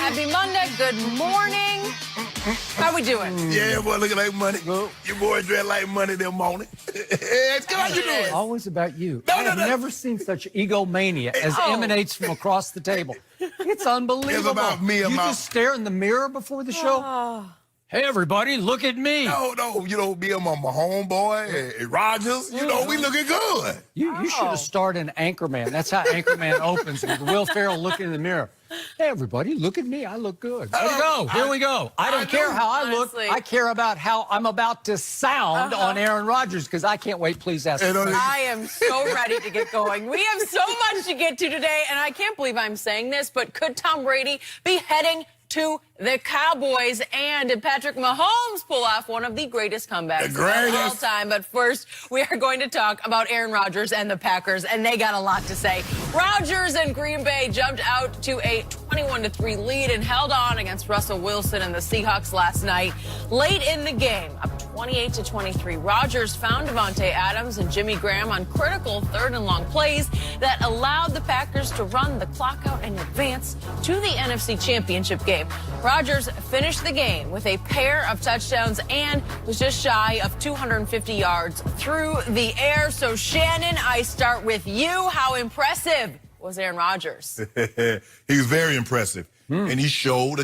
Happy Monday. Good morning. How we doing? Yeah, boy, looking like money. Well, Your boy dressed like money this morning. Hey, how you doing? always about you. No, I have no. never seen such egomania as Oh. emanates from across the table. It's unbelievable. It's about me and you my- just stare in the mirror before the show? Hey, everybody, look at me. No, you know, me and my homeboy, and Rodgers, you know, we looking good. You should have starred in Anchorman. That's how Anchorman opens, with Will Ferrell looking in the mirror. Hey, everybody, look at me. I look good. Here we go. Here we go. I don't care how I look. Honestly. I care about how I'm about to sound on Aaron Rodgers, because I can't wait. Please ask me. I am so ready to get going. We have so much to get to today, and I can't believe I'm saying this, but could Tom Brady be heading to the Cowboys, and did Patrick Mahomes pull off one of the greatest comebacks of all time? But first, we are going to talk about Aaron Rodgers and the Packers, and they got a lot to say. Rodgers and Green Bay jumped out to a 21-3 lead and held on against Russell Wilson and the Seahawks last night. Late in the game, up 28-23, Rodgers found Davante Adams and Jimmy Graham on critical third and long plays that allowed the Packers to run the clock out and advance to the NFC Championship game. Rodgers finished the game with a pair of touchdowns and was just shy of 250 yards through the air. So, Shannon, I start with you. How impressive was Aaron Rodgers? He was very impressive. And he showed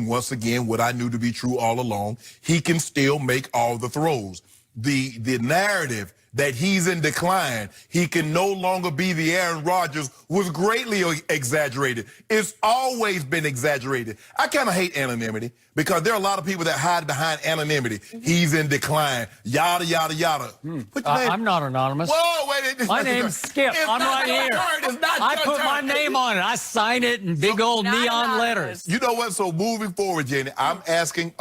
once again, what I knew to be true all along. He can still make all the throws. The narrative that he's in decline, he can no longer be the Aaron Rodgers, was greatly exaggerated. It's always been exaggerated. I kind of hate anonymity because there are a lot of people that hide behind anonymity. He's in decline, yada, yada, yada. Put your name. I'm not anonymous. Whoa, wait. My name's Skip. I'm right here. I put my name on it. I sign it in big old Not neon anonymous. letters. You know what? So moving forward, Jenny, I'm asking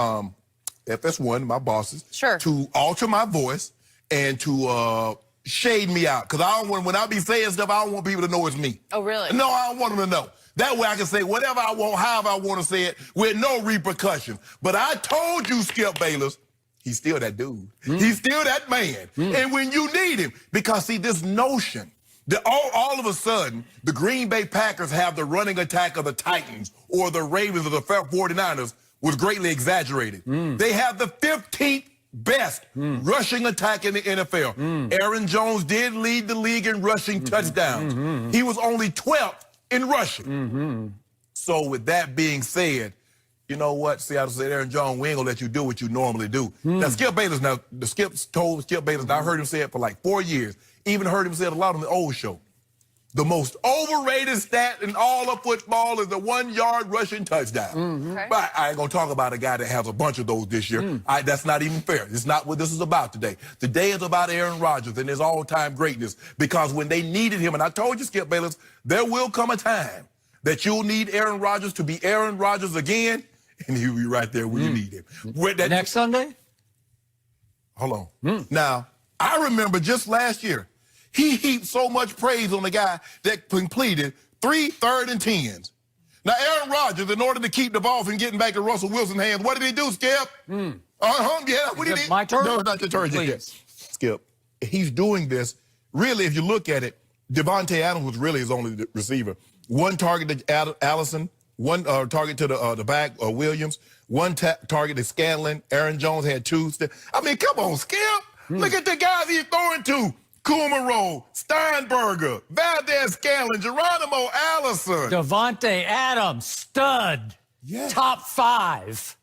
FS1, my bosses, Sure. to alter my voice and to shade me out. Because I don't want, when I be saying stuff, I don't want people to know it's me. Oh, really? No, I don't want them to know. That way I can say whatever I want, however I want to say it, with no repercussion. But I told you, Skip Bayless, he's still that dude. He's still that man. And when you need him, because see, this notion that all of a sudden, the Green Bay Packers have the running attack of the Titans or the Ravens or the 49ers was greatly exaggerated. They have the 15th best rushing attack in the NFL. Aaron Jones did lead the league in rushing touchdowns. He was only 12th in rushing. So with that being said, you know what? Seattle said, Aaron Jones, we ain't gonna let you do what you normally do. Now, Skip Bayless, told Skip Bayless, I heard him say it for like 4 years. Even heard him say it a lot on the old show. The most overrated stat in all of football is the 1-yard rushing touchdown. Okay. But I ain't gonna talk about a guy that has a bunch of those this year. That's not even fair. It's not what this is about today. Today is about Aaron Rodgers and his all-time greatness. Because when they needed him, and I told you, Skip Bayless, there will come a time that you'll need Aaron Rodgers to be Aaron Rodgers again, and he'll be right there when you need him. Next Sunday? Hold on. Now, I remember just last year, he heaped so much praise on the guy that completed 3 3rd and 10s. Now, Aaron Rodgers, in order to keep the ball from getting back in Russell Wilson's hands, what did he do, Skip? Yeah, what did he do? My turn? No, not your turn. Please. Skip, he's doing this. Really, if you look at it, Davante Adams was really his only receiver. 1 target to Allison, 1 target to the back, Williams, 1 target to Scanlon. Aaron Jones had 2. I mean, come on, Skip. Look at the guys he's throwing to. Kumaro, Steinberger, Valdez Scanlon, Geronimo Allison. Davante Adams, stud. Yeah. Top 5.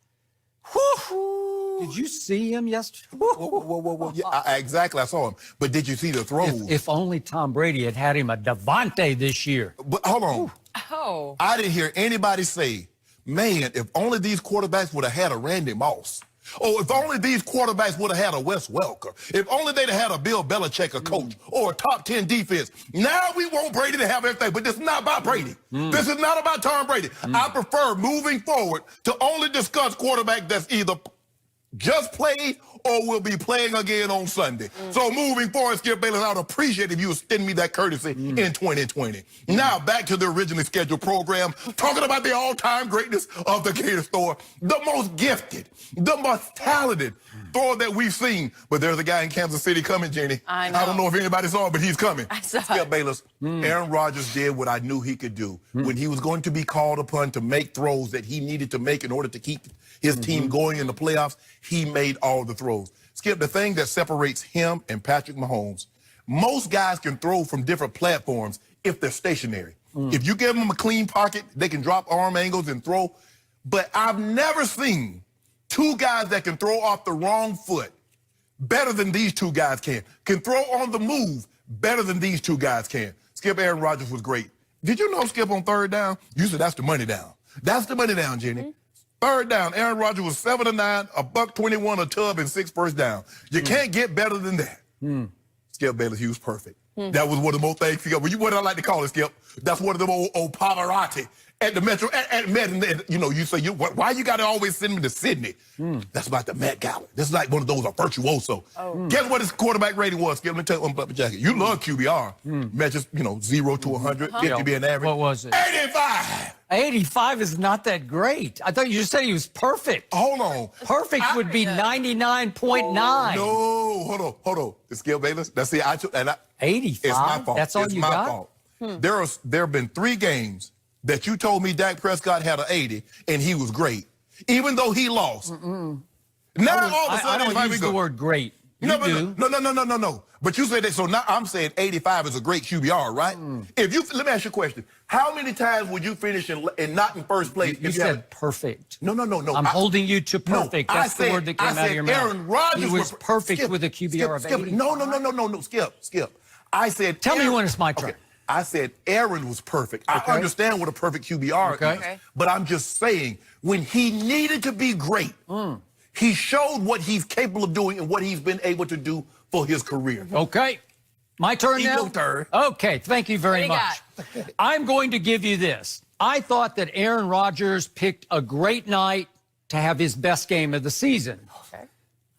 Whew. Did you see him yesterday? Whoa. Yeah, exactly, I saw him. But did you see the throws? If only Tom Brady had him a Davante this year. But hold on. Oh. I didn't hear anybody say, man, if only these quarterbacks would have had a Randy Moss. Or if only these quarterbacks would have had a Wes Welker. If only they'd have had a Bill Belichick, a coach, or a top 10 defense. Now we want Brady to have everything, but this is not about Brady. This is not about Tom Brady. I prefer moving forward to only discuss quarterback that's either just played or will be playing again on Sunday. So moving forward, Skip Bayless, I would appreciate if you would extend me that courtesy in 2020. Now back to the originally scheduled program, talking about the all-time greatness of the Gator Thrower, the most gifted, the most talented thrower that we've seen. But there's a guy in Kansas City coming, Jenny. I know. I don't know if anybody saw it, but he's coming. I saw Skip it. Bayless, Aaron Rodgers did what I knew he could do. When he was going to be called upon to make throws that he needed to make in order to keep his team going in the playoffs, he made all the throws. Skip, the thing that separates him and Patrick Mahomes, most guys can throw from different platforms if they're stationary. If you give them a clean pocket, they can drop arm angles and throw. But I've never seen two guys that can throw off the wrong foot better than these two guys can throw on the move better than these two guys can. Skip, Aaron Rodgers was great. Did you know, Skip, on third down, you said that's the money down. That's the money down, Jenny. Third down, Aaron Rodgers was 7 of 9, $121 a tub, and 6 first down. You can't get better than that. Skip Bayless, he was perfect. That was one of the most things. What I like to call it, Skip, that's one of them old Pavarotti at the Metro, at Met, and you know, you say, why you got to always send me to Sydney? That's about the Met Gala. This is like one of those, a virtuoso. Guess what his quarterback rating was, Skip? Let me tell you, unbutton my jacket. You love QBR. Matches, 0 to 100, 50 being average. What was it? 85. 85 is not that great. I thought you just said he was perfect. Hold on. Perfect would be 99.9. No, hold on. Skip Bayless. That's it. 85? It's my fault. That's all it's you my got? fault. There have been 3 games that you told me Dak Prescott had an 80 and he was great, even though he lost. Now all of a sudden, I don't use the word great. You do. No. But you said that, so now I'm saying 85 is a great QBR, right? Let me ask you a question. How many times would you finish and not in first place? You said perfect. No. I'm holding you to perfect. No, That's the word that came out of your mouth. Aaron Rodgers he was perfect with a QBR of 80. No, Skip. I said, Tell me when it's my turn. Okay. I said Aaron was perfect. I understand what a perfect QBR is, but I'm just saying when he needed to be great, he showed what he's capable of doing and what he's been able to do for his career. Okay. My turn now? Your turn. Okay, thank you very much. I'm going to give you this. I thought that Aaron Rodgers picked a great night to have his best game of the season. Okay.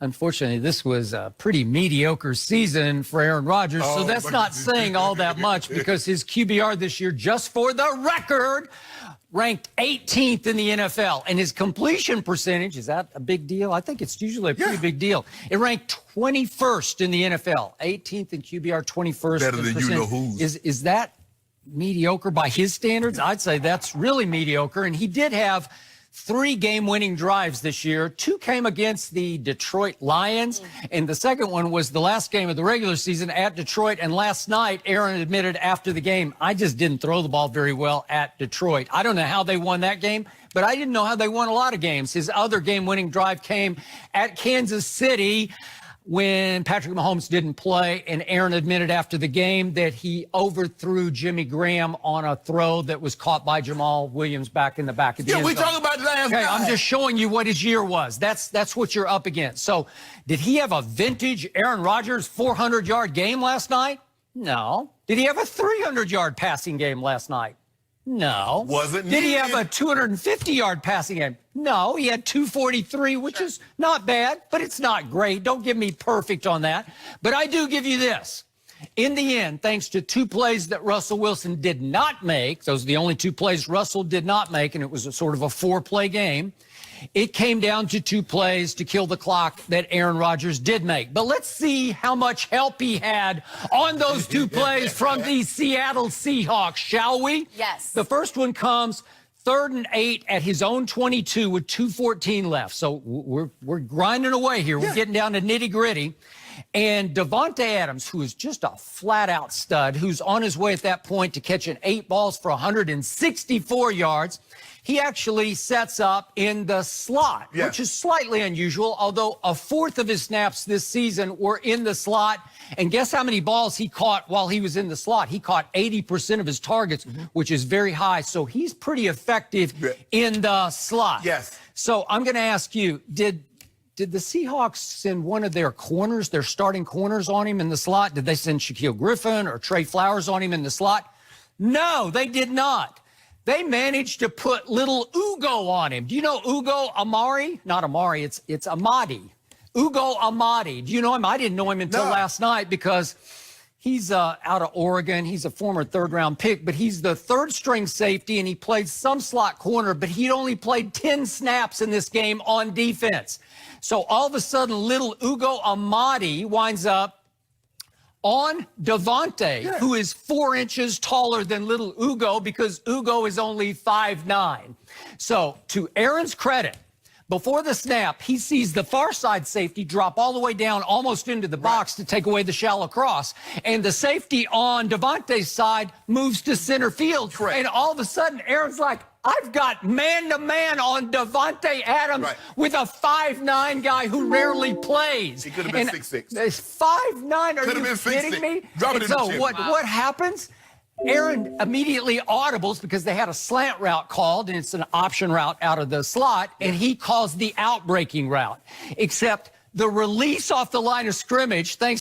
Unfortunately, this was a pretty mediocre season for Aaron Rodgers, so that's not saying all that much because his QBR this year, just for the record, ranked 18th in the NFL. And his completion percentage, is that a big deal? I think it's usually a pretty big deal. It ranked 21st in the NFL. 18th in QBR, 21st. Better than you-know-who's. Is that mediocre by his standards? I'd say that's really mediocre. And he did have 3 game-winning drives this year. 2 came against the Detroit Lions, and the second one was the last game of the regular season at Detroit. And last night, Aaron admitted after the game, I just didn't throw the ball very well at Detroit. I don't know how they won that game, but I didn't know how they won a lot of games. His other game-winning drive came at Kansas City when Patrick Mahomes didn't play, and Aaron admitted after the game that he overthrew Jimmy Graham on a throw that was caught by Jamal Williams back in the back of the end zone. We talking about last night. I'm just showing you what his year was. That's what you're up against. So did he have a vintage Aaron Rodgers 400-yard game last night? No. Did he have a 300-yard passing game last night? No. Wasn't Did he have a 250-yard passing game? No, he had 243, which is not bad, but it's not great. Don't give me perfect on that. But I do give you this. In the end, thanks to 2 plays that Russell Wilson did not make, those are the only 2 plays Russell did not make, and it was a sort of a 4-play game, it came down to 2 plays to kill the clock that Aaron Rodgers did make. But let's see how much help he had on those 2 plays from the Seattle Seahawks, shall we? Yes. The first one comes 3rd and 8 at his own 22 with 2:14 left. So we're grinding away here. We're getting down to nitty-gritty. And Davante Adams, who is just a flat-out stud, who's on his way at that point to catching 8 balls for 164 yards, he actually sets up in the slot, which is slightly unusual, although 1/4 of his snaps this season were in the slot. And guess how many balls he caught while he was in the slot? He caught 80% of his targets, which is very high. So he's pretty effective in the slot. Yes. So I'm going to ask you, did the Seahawks send one of their corners, their starting corners, on him in the slot? Did they send Shaquille Griffin or Trey Flowers on him in the slot? No, they did not. they managed to put little Ugo on him. Do you know Ugo Amari? Not Amari, it's Amadi. Ugo Amadi. Do you know him? I didn't know him until last night because he's out of Oregon. He's a former third-round pick, but he's the third-string safety, and he played some slot corner, but he'd only played 10 snaps in this game on defense. So all of a sudden, little Ugo Amadi winds up on Devontae, who is 4 inches taller than little Ugo because Ugo is only 5'9". So to Aaron's credit, before the snap, he sees the far side safety drop all the way down almost into the box to take away the shallow cross. And the safety on Devontae's side moves to center field. And all of a sudden, Aaron's like, I've got man-to-man on Devontae Adams with a 5'9" guy who rarely plays. He could have been 6'6". 5'9", are you kidding me? And so what happens? Aaron immediately audibles because they had a slant route called, and it's an option route out of the slot, and he calls the out-breaking route. Except the release off the line of scrimmage, thanks